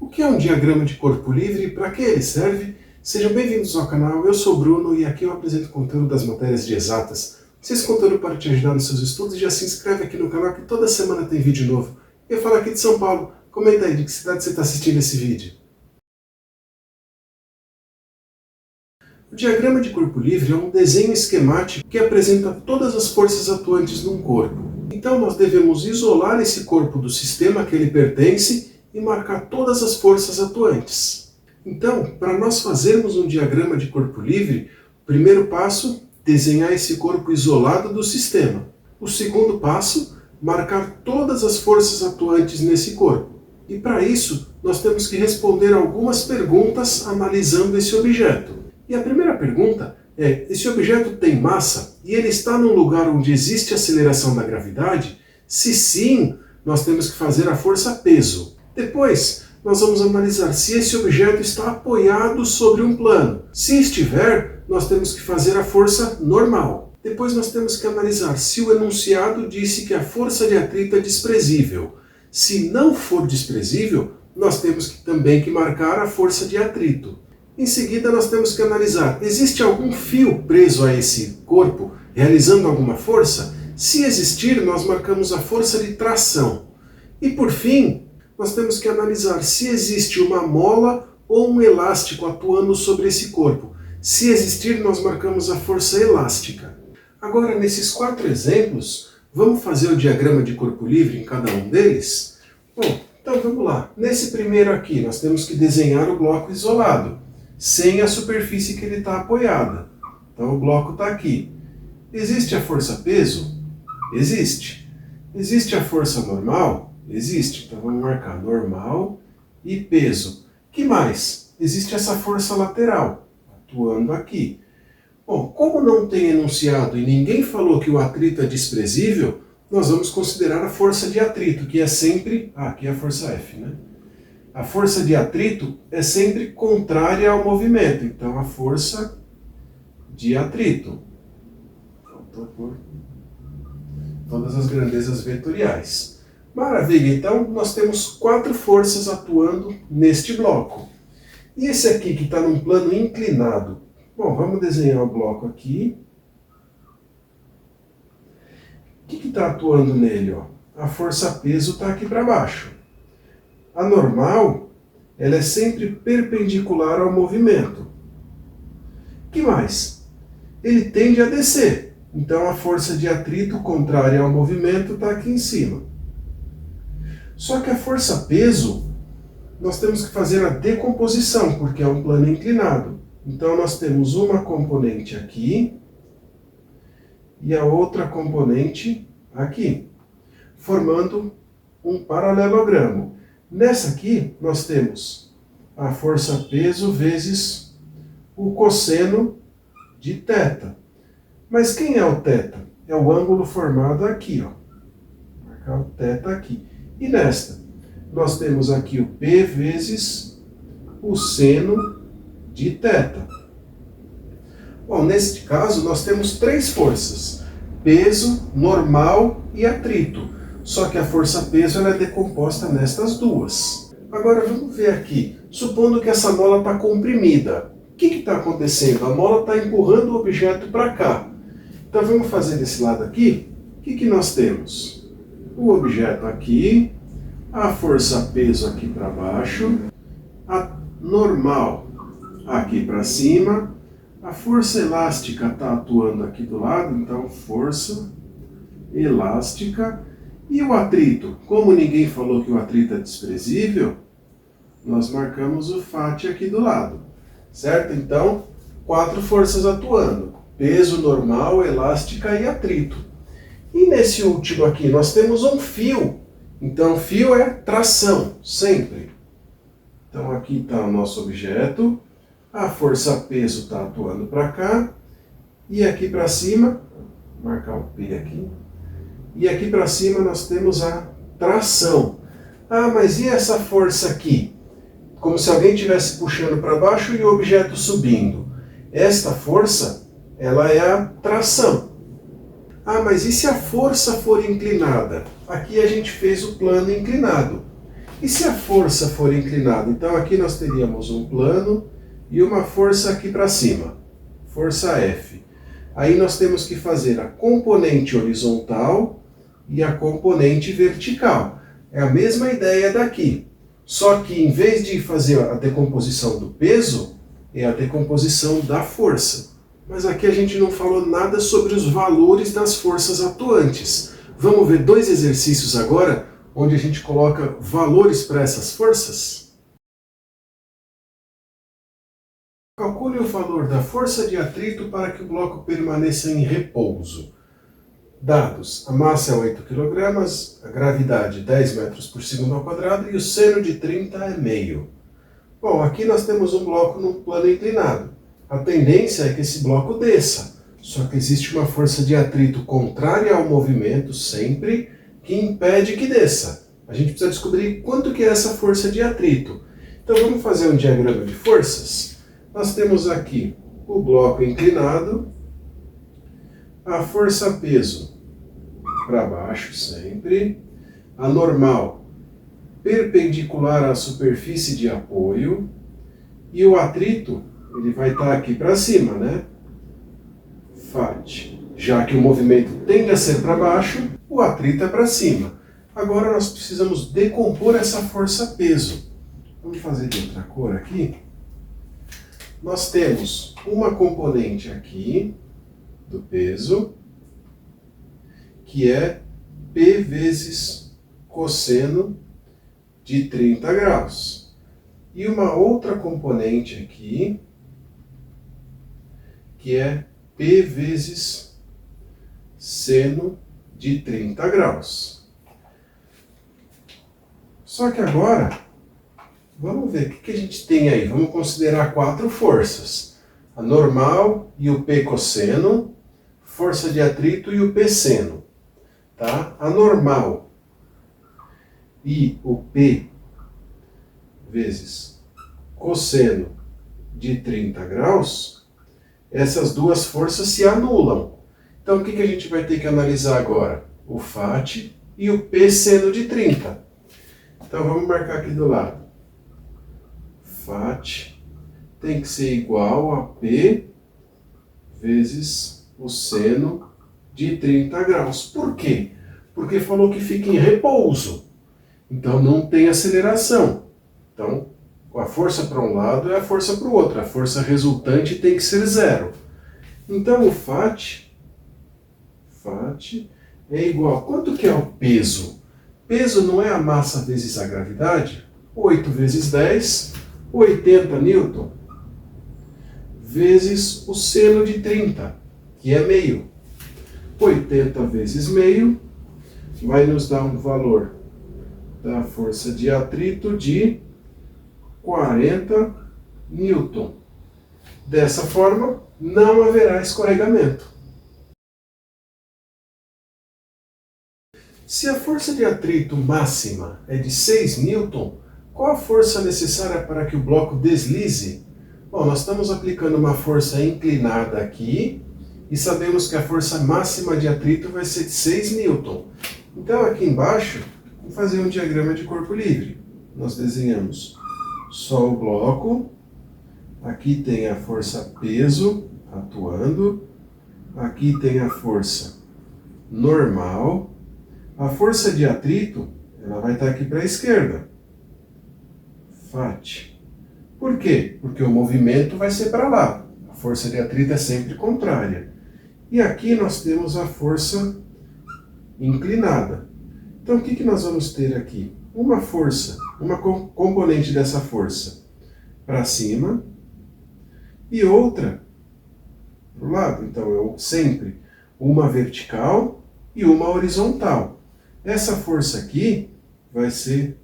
O que é um diagrama de corpo livre e para que ele serve? Sejam bem-vindos ao canal, eu sou o Bruno e aqui eu apresento conteúdo das matérias de exatas. Se esse conteúdo pode te ajudar nos seus estudos, já se inscreve aqui no canal que toda semana tem vídeo novo. Eu falo aqui de São Paulo, comenta aí de que cidade você está assistindo esse vídeo. O diagrama de corpo livre é um desenho esquemático que apresenta todas as forças atuantes num corpo. Então nós devemos isolar esse corpo do sistema a que ele pertence e marcar todas as forças atuantes. Então, para nós fazermos um diagrama de corpo livre, o primeiro passo, desenhar esse corpo isolado do sistema. O segundo passo, marcar todas as forças atuantes nesse corpo. E para isso, nós temos que responder algumas perguntas analisando esse objeto. E a primeira pergunta é, esse objeto tem massa e ele está num lugar onde existe aceleração da gravidade? Se sim, nós temos que fazer a força peso. Depois, nós vamos analisar se esse objeto está apoiado sobre um plano. Se estiver, nós temos que fazer a força normal. Depois nós temos que analisar se o enunciado disse que a força de atrito é desprezível. Se não for desprezível, nós temos também que marcar a força de atrito. Em seguida, nós temos que analisar, existe algum fio preso a esse corpo, realizando alguma força? Se existir, nós marcamos a força de tração. E por fim, nós temos que analisar se existe uma mola ou um elástico atuando sobre esse corpo. Se existir, nós marcamos a força elástica. Agora, nesses 4 exemplos, vamos fazer o diagrama de corpo livre em cada um deles? Bom, então vamos lá. Nesse primeiro aqui, nós temos que desenhar o bloco isolado, sem a superfície que ele está apoiada. Então o bloco está aqui. Existe a força peso? Existe. Existe a força normal? Existe. Então vamos marcar normal e peso. Que mais? Existe essa força lateral, atuando aqui. Bom, como não tem enunciado e ninguém falou que o atrito é desprezível, nós vamos considerar a força de atrito, que é sempre... aqui é a força F, né? A força de atrito é sempre contrária ao movimento. Então, a força de atrito. Faltou por todas as grandezas vetoriais. Maravilha! Então, nós temos 4 forças atuando neste bloco. E esse aqui, que está num plano inclinado? Bom, vamos desenhar o bloco aqui. O que está atuando nele? Ó? A força peso está aqui para baixo. A normal, ela é sempre perpendicular ao movimento. O que mais? Ele tende a descer. Então a força de atrito contrária ao movimento está aqui em cima. Só que a força peso, nós temos que fazer a decomposição, porque é um plano inclinado. Então nós temos uma componente aqui e a outra componente aqui, formando um paralelogramo. Nessa aqui, nós temos a força peso vezes o cosseno de θ. Mas quem é o θ? É o ângulo formado aqui, ó. Vou marcar o θ aqui. E nesta, nós temos aqui o P vezes o seno de θ. Bom, neste caso, nós temos 3 forças. Peso, normal e atrito. Só que a força peso ela é decomposta nestas duas. Agora vamos ver aqui. Supondo que essa mola está comprimida. O que está acontecendo? A mola está empurrando o objeto para cá. Então vamos fazer desse lado aqui. O que nós temos? O objeto aqui, a força peso aqui para baixo, a normal aqui para cima, a força elástica está atuando aqui do lado, então força elástica. E o atrito? Como ninguém falou que o atrito é desprezível, nós marcamos o Φ aqui do lado. Certo? Então, 4 forças atuando. Peso, normal, elástica e atrito. E nesse último aqui, nós temos um fio. Então, fio é tração, sempre. Então, aqui está o nosso objeto. A força peso está atuando para cá. E aqui para cima, vou marcar o P aqui. E aqui para cima nós temos a tração. Ah, mas e essa força aqui? Como se alguém estivesse puxando para baixo e o objeto subindo. Esta força, ela é a tração. Ah, mas e se a força for inclinada? Aqui a gente fez o plano inclinado. E se a força for inclinada? Então aqui nós teríamos um plano e uma força aqui para cima, força F. Aí nós temos que fazer a componente horizontal e a componente vertical. É a mesma ideia daqui, só que em vez de fazer a decomposição do peso, é a decomposição da força. Mas aqui a gente não falou nada sobre os valores das forças atuantes. Vamos ver dois exercícios agora, onde a gente coloca valores para essas forças? Calcule o valor da força de atrito para que o bloco permaneça em repouso. Dados: a massa é 8 kg, a gravidade 10 metros por segundo ao quadrado e o seno de 30 é meio. Bom, aqui nós temos um bloco num plano inclinado. A tendência é que esse bloco desça, só que existe uma força de atrito contrária ao movimento sempre, que impede que desça. A gente precisa descobrir quanto que é essa força de atrito. Então vamos fazer um diagrama de forças. Nós temos aqui o bloco inclinado, a força-peso para baixo sempre, a normal perpendicular à superfície de apoio e o atrito, ele vai estar aqui para cima, né? FAT. Já que o movimento tende a ser para baixo, o atrito é para cima. Agora nós precisamos decompor essa força-peso. Vamos fazer de outra cor aqui. Nós temos uma componente aqui do peso, que é P vezes cosseno de 30 graus. E uma outra componente aqui, que é P vezes seno de 30 graus. Só que agora, vamos ver o que a gente tem aí. Vamos considerar 4 forças. A normal e o P cosseno, força de atrito e o P seno. Tá? A normal e o P vezes cosseno de 30 graus, essas duas forças se anulam. Então o que a gente vai ter que analisar agora? O FAT e o P seno de 30. Então vamos marcar aqui do lado. FAT tem que ser igual a P vezes o seno de 30 graus. Por quê? Porque falou que fica em repouso. Então não tem aceleração. Então a força para um lado é a força para o outro. A força resultante tem que ser zero. Então o FAT é igual. Quanto que é o peso? Peso não é a massa vezes a gravidade? 8 vezes 10, 80 newton, vezes o seno de 30, que é meio. 80 vezes meio vai nos dar um valor da força de atrito de 40 newton. Dessa forma, não haverá escorregamento. Se a força de atrito máxima é de 6 newton, qual a força necessária para que o bloco deslize? Bom, nós estamos aplicando uma força inclinada aqui e sabemos que a força máxima de atrito vai ser de 6 newton. Então aqui embaixo, vamos fazer um diagrama de corpo livre. Nós desenhamos só o bloco, aqui tem a força peso atuando, aqui tem a força normal, a força de atrito ela vai estar aqui para a esquerda, FAT. Por quê? Porque o movimento vai ser para lá, a força de atrito é sempre contrária. E aqui nós temos a força inclinada. Então o que nós vamos ter aqui? Uma força, uma componente dessa força para cima e outra para o lado. Então eu sempre uma vertical e uma horizontal. Essa força aqui vai ser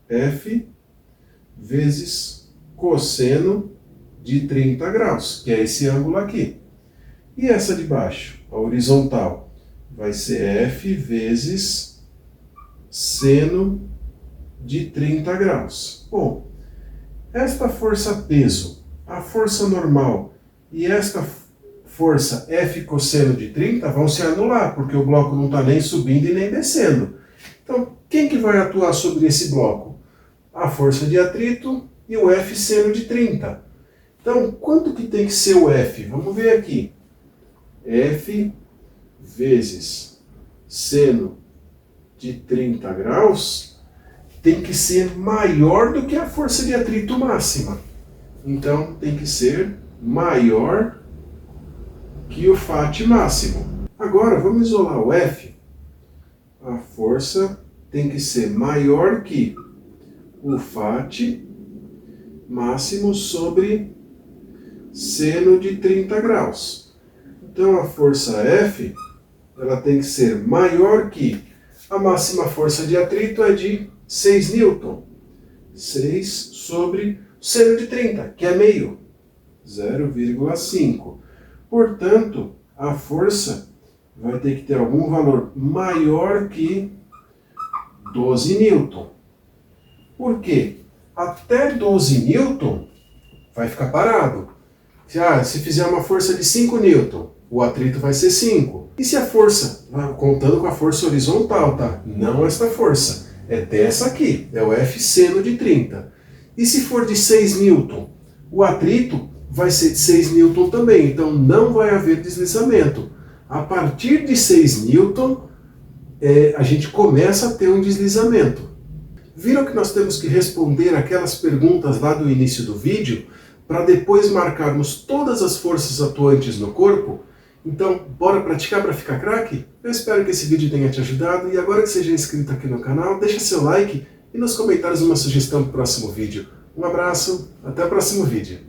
F vezes cosseno de 30 graus, que é esse ângulo aqui. E essa de baixo, a horizontal, vai ser F vezes seno de 30 graus. Bom, esta força-peso, a força normal e esta força F cosseno de 30 vão se anular, porque o bloco não está nem subindo e nem descendo. Então, quem que vai atuar sobre esse bloco? a força de atrito e o F seno de 30. Então, quanto que tem que ser o F? Vamos ver aqui. F vezes seno de 30 graus tem que ser maior do que a força de atrito máxima. Então, tem que ser maior que o Φ máximo. Agora, vamos isolar o F. A força tem que ser maior que o Φ máximo sobre seno de 30 graus. Então, a força F ela tem que ser maior que a máxima força de atrito é de 6 newton. 6 sobre seno de 30, que é meio, 0,5. Portanto, a força vai ter que ter algum valor maior que 12 newton. Por quê? Até 12 newton vai ficar parado. Se fizer uma força de 5 newton, o atrito vai ser 5. E se a força, contando com a força horizontal, tá? Não esta força, é dessa aqui, é o F seno de 30. E se for de 6 newton, o atrito vai ser de 6 newton também, então não vai haver deslizamento. A partir de 6 newton, a gente começa a ter um deslizamento. Viram que nós temos que responder aquelas perguntas lá do início do vídeo, para depois marcarmos todas as forças atuantes no corpo? Então, bora praticar para ficar craque? Eu espero que esse vídeo tenha te ajudado, e agora que seja inscrito aqui no canal, deixa seu like e nos comentários uma sugestão para o próximo vídeo. Um abraço, até o próximo vídeo.